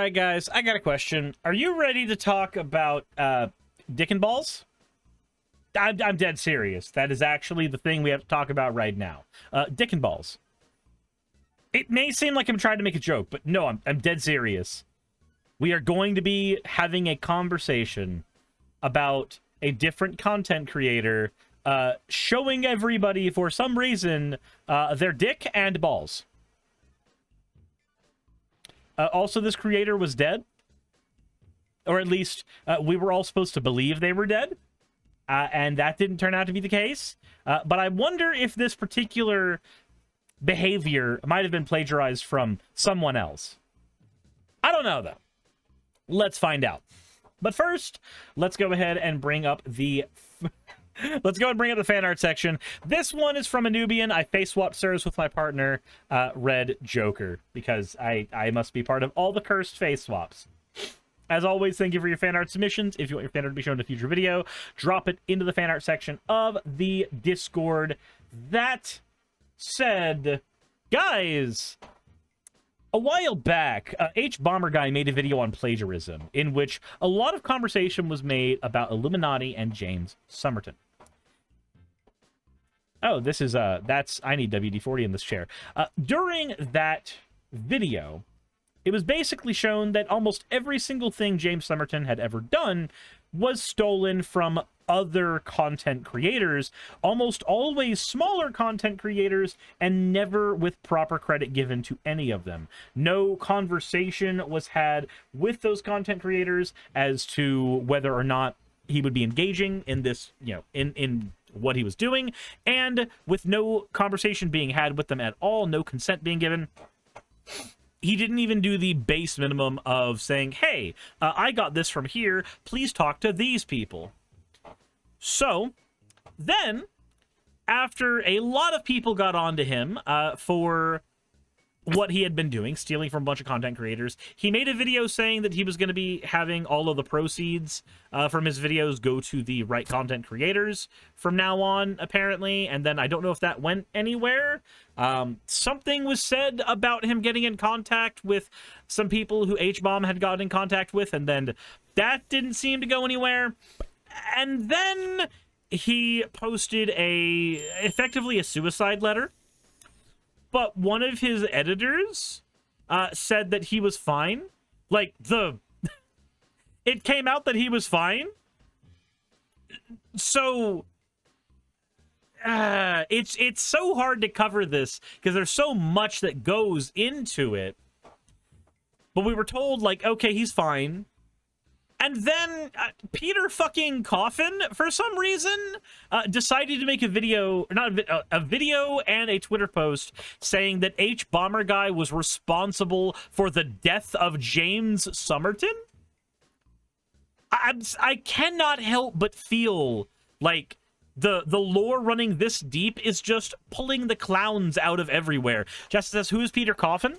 right, guys, I got a question. Are you ready to talk about dick and balls? I'm dead serious. That is actually the thing we have to talk about right now. Dick and balls. It may seem like I'm trying to make a joke, but no, I'm dead serious. We are going to be having a conversation about a different content creator showing everybody, for some reason, their dick and balls. Also, this creator was dead. Or at least, we were all supposed to believe they were dead. And that didn't turn out to be the case. But I wonder if this particular behavior might have been plagiarized from someone else. I don't know, though. Let's find out. But first, let's go ahead and bring up the... Let's go and bring up the fan art section. This one is from a Nubian. I face swapped Suris with my partner, Red Joker, because I must be part of all the cursed face swaps. As always, thank you for your fan art submissions. If you want your fan art to be shown in a future video, drop it into the fan art section of the Discord. That said, guys, a while back, H Bomber Guy made a video on plagiarism in which a lot of conversation was made about Illuminati and James Summerton. Oh, this is, I need WD-40 in this chair. During that video, it was basically shown that almost every single thing James Summerton had ever done was stolen from other content creators, almost always smaller content creators, and never with proper credit given to any of them. No conversation was had with those content creators as to whether or not he would be engaging in this, you know, in what he was doing, and with no conversation being had with them at all, no consent being given, he didn't even do the base minimum of saying, hey, I got this from here, please talk to these people. So, then, after a lot of people got onto him for what he had been doing, stealing from a bunch of content creators, he made a video saying that he was going to be having all of the proceeds from his videos go to the right content creators from now on, apparently, and then I don't know if that went anywhere. Something was said about him getting in contact with some people who H-Bomb had gotten in contact with, and then that didn't seem to go anywhere. And then he posted effectively a suicide letter. But one of his editors said that he was fine. Like, it came out that he was fine. So, it's so hard to cover this because there's so much that goes into it. But we were told, like, okay, he's fine. And then Peter fucking Coffin, for some reason, decided to make a video, a video and a Twitter post saying that H Bomber Guy was responsible for the death of James Summerton. I cannot help but feel like the lore running this deep is just pulling the clowns out of everywhere. Just as who's Peter Coffin?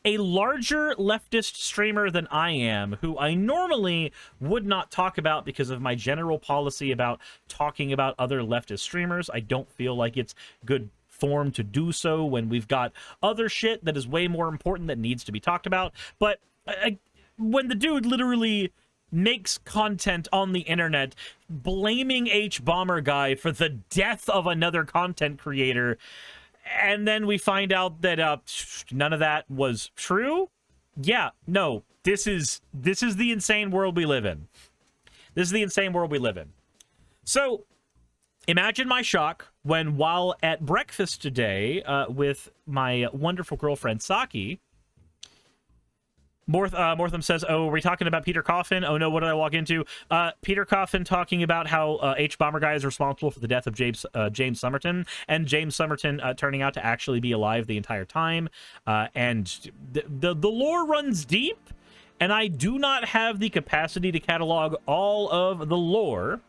A larger leftist streamer than I am, who I normally would not talk about because of my general policy about talking about other leftist streamers. I don't feel like it's good form to do so when we've got other shit that is way more important that needs to be talked about. But when the dude literally makes content on the internet blaming H Bomber Guy for the death of another content creator, and then we find out that none of that was true. Yeah, no, this is the insane world we live in. This is the insane world we live in. So, imagine my shock when, while at breakfast today with my wonderful girlfriend Saki, Mortham says, oh, are we talking about Peter Coffin? Oh no, what did I walk into? Peter Coffin talking about how H Bomber Guy is responsible for the death of James Summerton, and James Summerton turning out to actually be alive the entire time. And the lore runs deep, and I do not have the capacity to catalog all of the lore.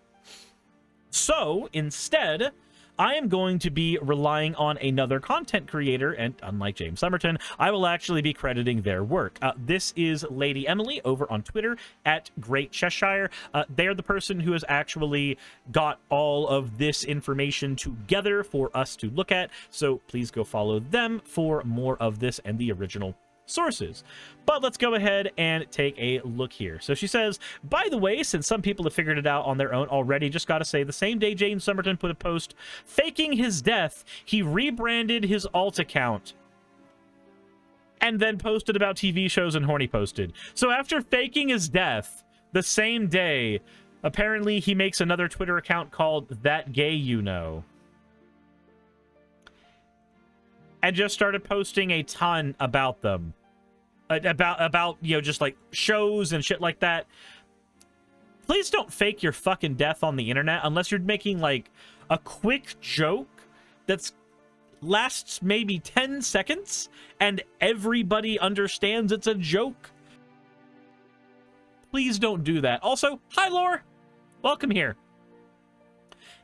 So, instead, I am going to be relying on another content creator, and unlike James Summerton, I will actually be crediting their work. This is Lady Emily over on Twitter at Great Cheshire. They're the person who has actually got all of this information together for us to look at, so please go follow them for more of this and the original sources. But let's go ahead and take a look here. So she says, by the way, since some people have figured it out on their own already, just gotta say, the same day James Summerton put a post faking his death, he rebranded his alt account and then posted about TV shows and horny posted. So after faking his death the same day, apparently he makes another Twitter account called That Gay You Know, and just started posting a ton about them. About, you know, just like shows and shit like that. Please don't fake your fucking death on the internet unless you're making like a quick joke that's lasts maybe 10 seconds and everybody understands it's a joke. Please don't do that. Also, hi Lore, welcome here.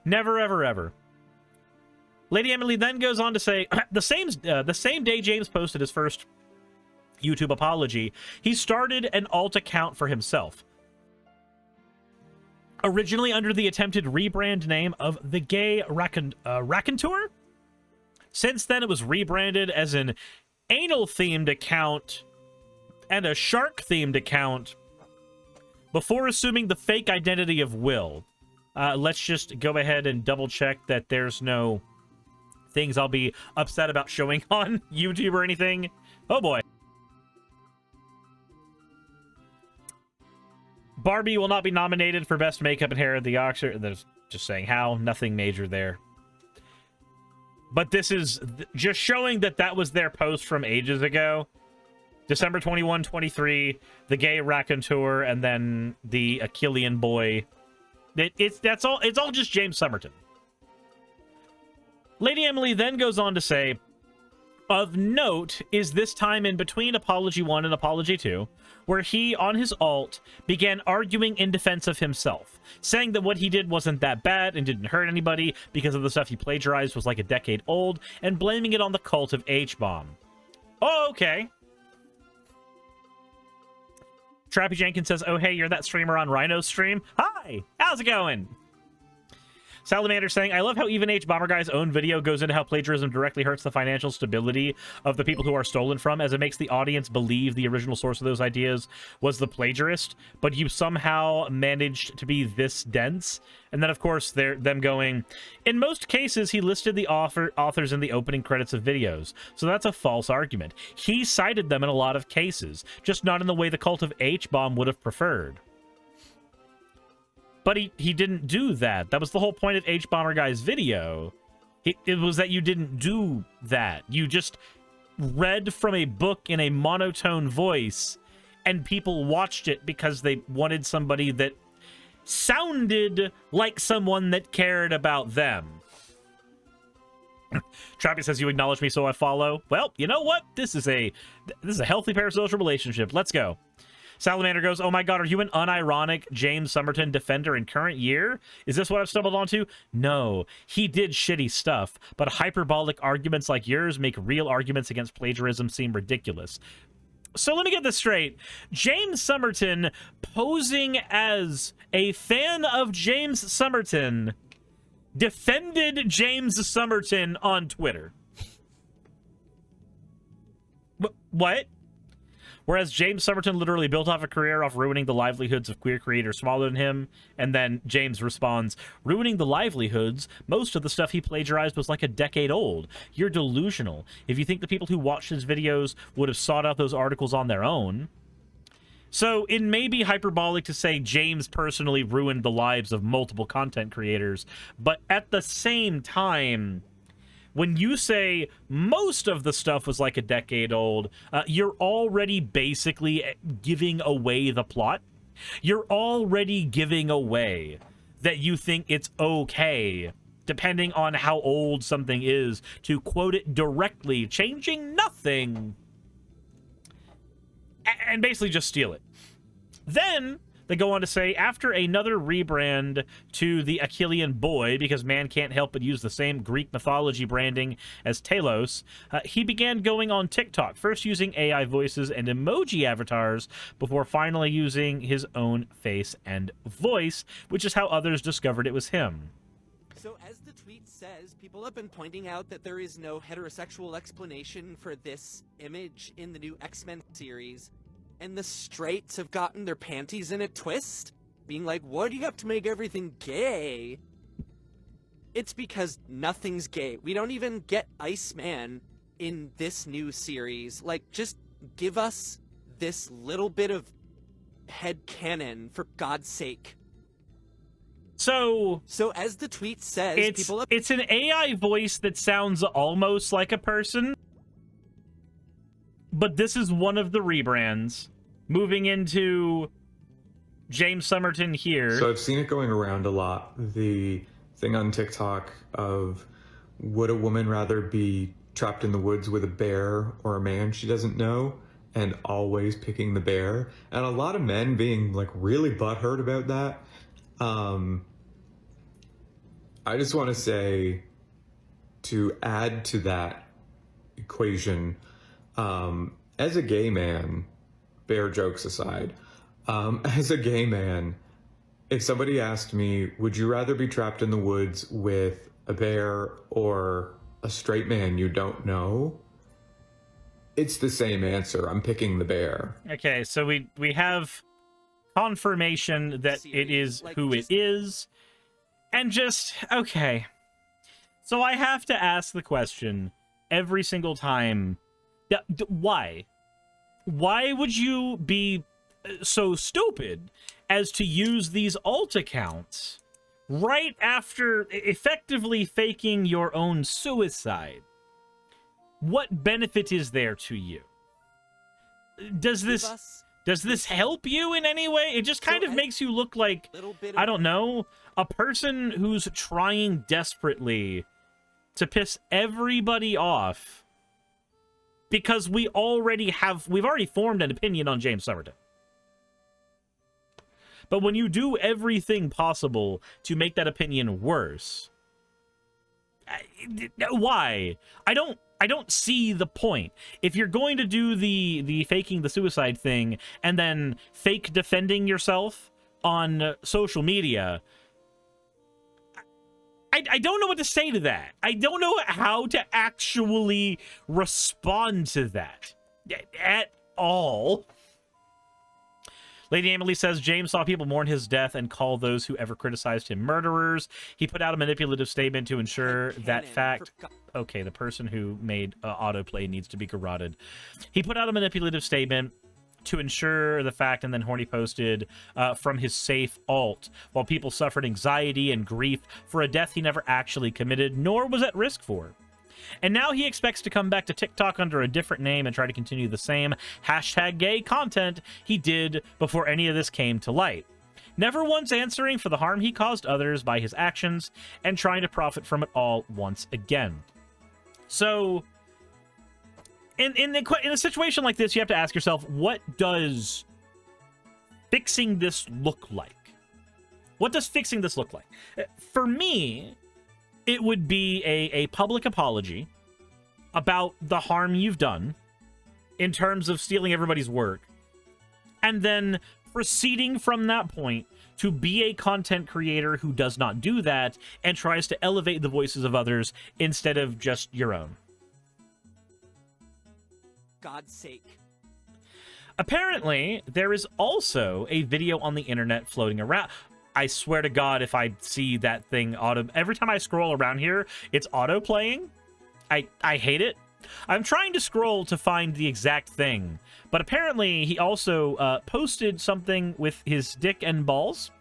Never ever ever. Lady Emily then goes on to say, the same day James posted his first YouTube apology, he started an alt account for himself. Originally under the attempted rebrand name of The Gay Raconteur. Since then, it was rebranded as an anal-themed account and a shark-themed account before assuming the fake identity of Will. Let's just go ahead and double-check that there's no things I'll be upset about showing on YouTube or anything. Oh, boy. Barbie will not be nominated for Best Makeup and Hair at the Oscars. There's just saying how. Nothing major there. But this is just showing that that was their post from ages ago. December 21, 23, The Gay Raconteur, and then the Achillean Boy. It's all just James Summerton. Lady Emily then goes on to say, of note is this time in between Apology 1 and Apology 2, where he, on his alt, began arguing in defense of himself, saying that what he did wasn't that bad and didn't hurt anybody because of the stuff he plagiarized was like a decade old, and blaming it on the cult of H-Bomb. Oh, okay. Trappy Jenkins says, oh, hey, you're that streamer on Rhino's stream? Hi! How's it going? Salamander saying, I love how even H-Bomber Guy's own video goes into how plagiarism directly hurts the financial stability of the people who are stolen from, as it makes the audience believe the original source of those ideas was the plagiarist, but you somehow managed to be this dense. And then, of course, them going, in most cases, he listed the authors in the opening credits of videos, so that's a false argument. He cited them in a lot of cases, just not in the way the cult of H-Bomb would have preferred. But he didn't do that. That was the whole point of H-Bomber Guy's video. It was that you didn't do that. You just read from a book in a monotone voice, and people watched it because they wanted somebody that sounded like someone that cared about them. Trappy says, you acknowledge me, so I follow. Well, you know what? This is a healthy parasocial relationship. Let's go. Salamander goes, oh my god, are you an unironic James Summerton defender in current year? Is this what I've stumbled onto? No, he did shitty stuff, but hyperbolic arguments like yours make real arguments against plagiarism seem ridiculous. So let me get this straight. James Summerton, posing as a fan of James Summerton, defended James Summerton on Twitter. What? Whereas James Summerton literally built off a career off ruining the livelihoods of queer creators smaller than him, and then James responds, ruining the livelihoods? Most of the stuff he plagiarized was like a decade old. You're delusional. If you think the people who watched his videos would have sought out those articles on their own. So it may be hyperbolic to say James personally ruined the lives of multiple content creators, but at the same time, when you say most of the stuff was like a decade old, you're already basically giving away the plot. You're already giving away that you think it's okay, depending on how old something is, to quote it directly, changing nothing, and basically just steal it. Then they go on to say, after another rebrand to the Achillean Boy, because man can't help but use the same Greek mythology branding as Talos, he began going on TikTok, first using AI voices and emoji avatars, before finally using his own face and voice, which is how others discovered it was him. So as the tweet says, people have been pointing out that there is no heterosexual explanation for this image in the new X-Men series, and the straights have gotten their panties in a twist, being like, why do you have to make everything gay? It's because nothing's gay. We don't even get Iceman in this new series. Like, just give us this little bit of headcanon, for God's sake. So as the tweet says, it's an AI voice that sounds almost like a person, but this is one of the rebrands. Moving into James Summerton here. So I've seen it going around a lot. The thing on TikTok of, would a woman rather be trapped in the woods with a bear or a man she doesn't know, and always picking the bear, and a lot of men being like really butthurt about that. I just want to say, to add to that equation, as a gay man, bear jokes aside, as a gay man, if somebody asked me, would you rather be trapped in the woods with a bear or a straight man you don't know? It's the same answer. I'm picking the bear. Okay, so we have confirmation that it is who it is. And just, okay. So I have to ask the question every single time. Why? Why would you be so stupid as to use these alt accounts right after effectively faking your own suicide? What benefit is there to you? Does this help you in any way? It just kind of makes you look like, I don't know, a person who's trying desperately to piss everybody off because we've already formed an opinion on James Summerton. But when you do everything possible to make that opinion worse, why? I don't see the point. If you're going to do the faking the suicide thing and then fake defending yourself on social media, I don't know what to say to that. I don't know how to actually respond to that at all. Lady Emily says, James saw people mourn his death and call those who ever criticized him murderers. He put out a manipulative statement to ensure that fact. Okay, the person who made autoplay needs to be garroted. He put out a manipulative statement to ensure the fact, and then Horny posted from his safe alt, while people suffered anxiety and grief for a death he never actually committed, nor was at risk for. And now he expects to come back to TikTok under a different name and try to continue the same #gay content he did before any of this came to light. Never once answering for the harm he caused others by his actions and trying to profit from it all once again. So, in a situation like this, you have to ask yourself, what does fixing this look like? What does fixing this look like? For me, it would be a public apology about the harm you've done in terms of stealing everybody's work, and then proceeding from that point to be a content creator who does not do that and tries to elevate the voices of others instead of just your own. God's sake. Apparently, there is also a video on the internet floating around. I swear to God, if I see that thing every time I scroll around here, it's auto playing. I hate it. I'm trying to scroll to find the exact thing, but apparently he also posted something with his dick and balls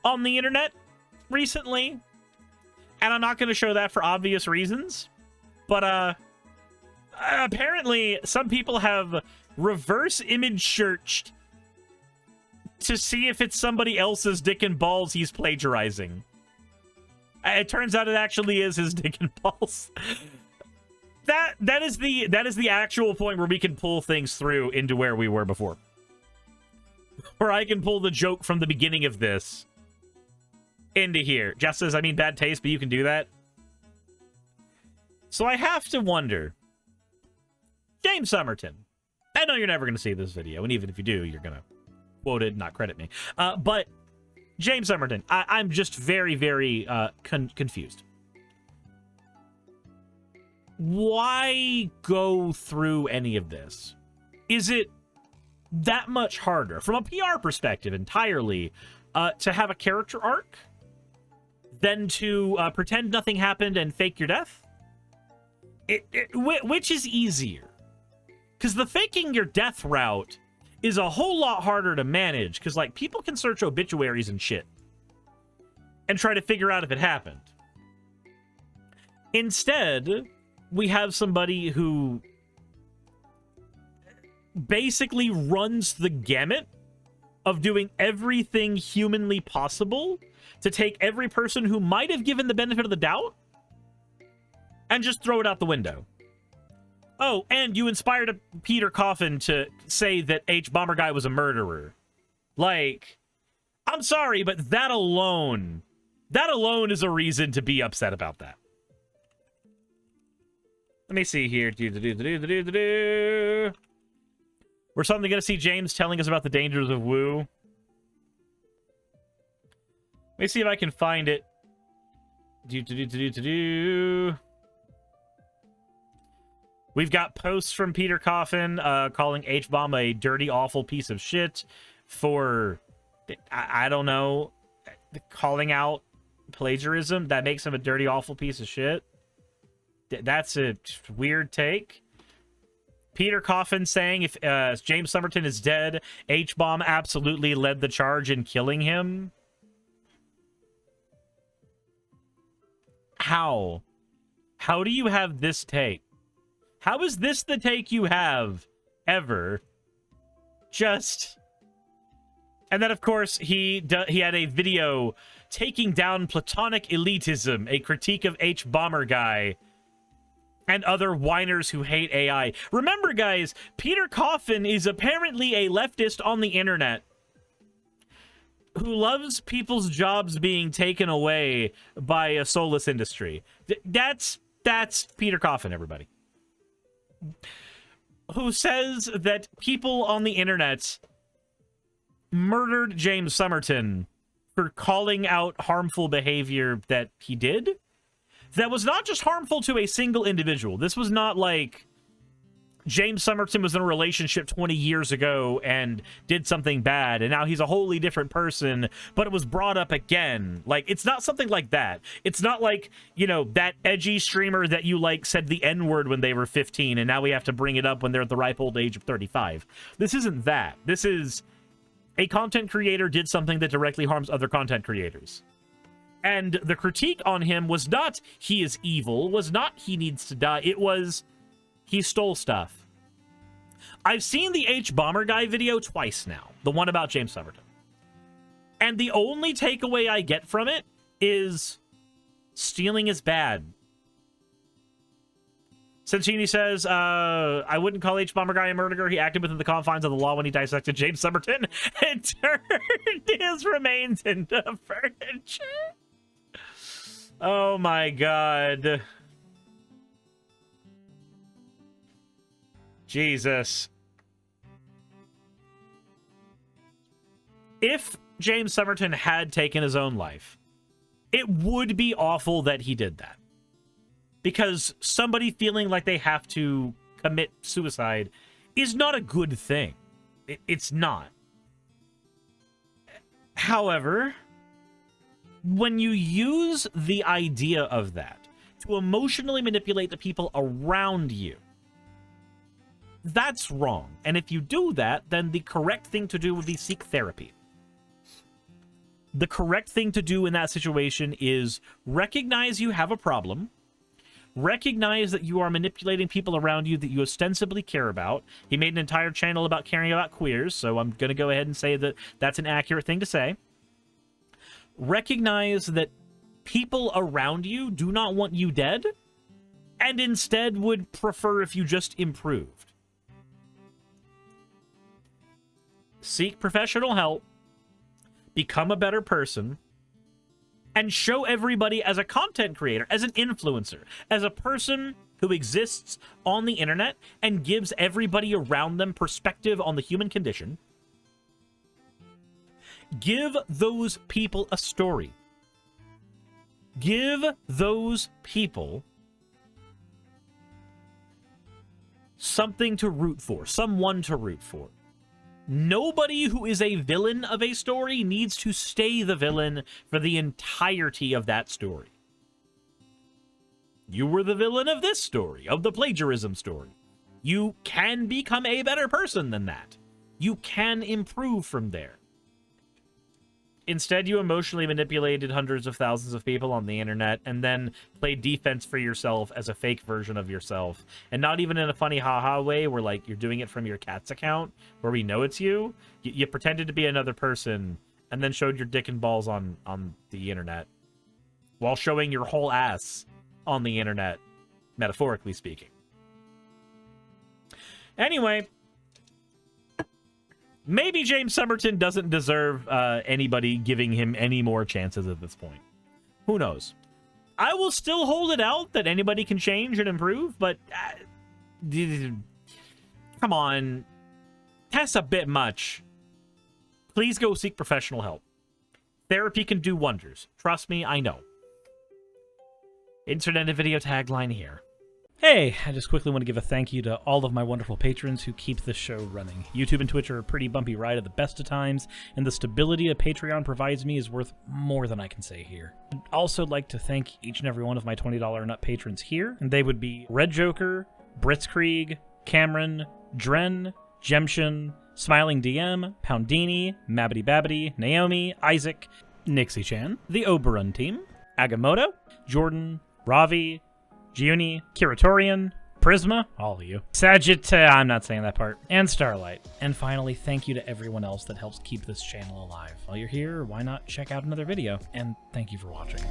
on the internet recently, and I'm not going to show that for obvious reasons, but apparently some people have reverse image searched to see if it's somebody else's dick and balls he's plagiarizing. It turns out it actually is his dick and balls. That is the actual point where we can pull things through into where we were before. Where I can pull the joke from the beginning of this into here. Jess says, I mean, bad taste, but you can do that. So I have to wonder, James Summerton, I know you're never going to see this video, and even if you do, you're going to quote it, not credit me. But James Summerton, I'm just very, very confused. Why go through any of this? Is it that much harder, from a PR perspective entirely, to have a character arc than to pretend nothing happened and fake your death? Which is easier? Because the faking your death route is a whole lot harder to manage, because, like, people can search obituaries and shit and try to figure out if it happened. Instead, we have somebody who basically runs the gamut of doing everything humanly possible to take every person who might have given the benefit of the doubt and just throw it out the window. Oh, and you inspired Peter Coffin to say that H. Bomber Guy was a murderer. Like, I'm sorry, but that alone is a reason to be upset about that. Let me see here. We're suddenly going to see James telling us about the dangers of woo. Let me see if I can find it. We've got posts from Peter Coffin calling H-Bomb a dirty, awful piece of shit for, I don't know, calling out plagiarism. That makes him a dirty, awful piece of shit. That's a weird take. Peter Coffin saying if James Summerton is dead, H-Bomb absolutely led the charge in killing him. How? How do you have this take? How is this the take you have ever? Just... And then, of course, he had a video taking down platonic elitism, a critique of H. Bomber Guy and other whiners who hate AI. Remember, guys, Peter Coffin is apparently a leftist on the internet who loves people's jobs being taken away by a soulless industry. That's Peter Coffin, everybody. Who says that people on the internet murdered James Summerton for calling out harmful behavior that he did. That was not just harmful to a single individual. This was not like James Summerton was in a relationship 20 years ago and did something bad, and now he's a wholly different person, but it was brought up again. Like, it's not something like that. It's not like, you know, that edgy streamer that you like said the N-word when they were 15, and now we have to bring it up when they're at the ripe old age of 35. This isn't that. This is a content creator did something that directly harms other content creators. And the critique on him was not he is evil, was not he needs to die. It was he stole stuff. I've seen the H Bomber Guy video twice now, the one about James Summerton. And the only takeaway I get from it is stealing is bad. Sensini says, I wouldn't call H Bomber Guy a murderer. He acted within the confines of the law when he dissected James Summerton and turned his remains into furniture. Oh my god. Jesus. If James Summerton had taken his own life, it would be awful that he did that. Because somebody feeling like they have to commit suicide is not a good thing. It's not. However, when you use the idea of that to emotionally manipulate the people around you, that's wrong. And if you do that, then the correct thing to do would be seek therapy. The correct thing to do in that situation is recognize you have a problem. Recognize that you are manipulating people around you that you ostensibly care about. He made an entire channel about caring about queers, so I'm going to go ahead and say that that's an accurate thing to say. Recognize that people around you do not want you dead, and instead would prefer if you just improved. Seek professional help, become a better person, and show everybody as a content creator, as an influencer, as a person who exists on the internet and gives everybody around them perspective on the human condition. Give those people a story. Give those people something to root for, someone to root for. Nobody who is a villain of a story needs to stay the villain for the entirety of that story. You were the villain of this story, of the plagiarism story. You can become a better person than that. You can improve from there. Instead, you emotionally manipulated hundreds of thousands of people on the internet and then played defense for yourself as a fake version of yourself. And not even in a funny haha way where, like, you're doing it from your cat's account where we know it's you. You pretended to be another person and then showed your dick and balls on the internet while showing your whole ass on the internet, metaphorically speaking. Anyway, maybe James Summerton doesn't deserve anybody giving him any more chances at this point. Who knows? I will still hold it out that anybody can change and improve, but come on. That's a bit much. Please go seek professional help. Therapy can do wonders. Trust me, I know. Internet and video tagline here. Hey, I just quickly want to give a thank you to all of my wonderful patrons who keep this show running. YouTube and Twitch are a pretty bumpy ride at the best of times, and the stability a Patreon provides me is worth more than I can say here. I'd also like to thank each and every one of my $20 and up patrons here, and they would be Red Joker, Britzkrieg, Cameron, Dren, Jemshin, Smiling DM, Poundini, Mabbity Babbity, Naomi, Isaac, Nixie-chan, the Oberon team, Agamotto, Jordan, Ravi, Giuni, Kiratorian, Prisma, all of you, I'm not saying that part, and Starlight. And finally, thank you to everyone else that helps keep this channel alive. While you're here, why not check out another video? And thank you for watching.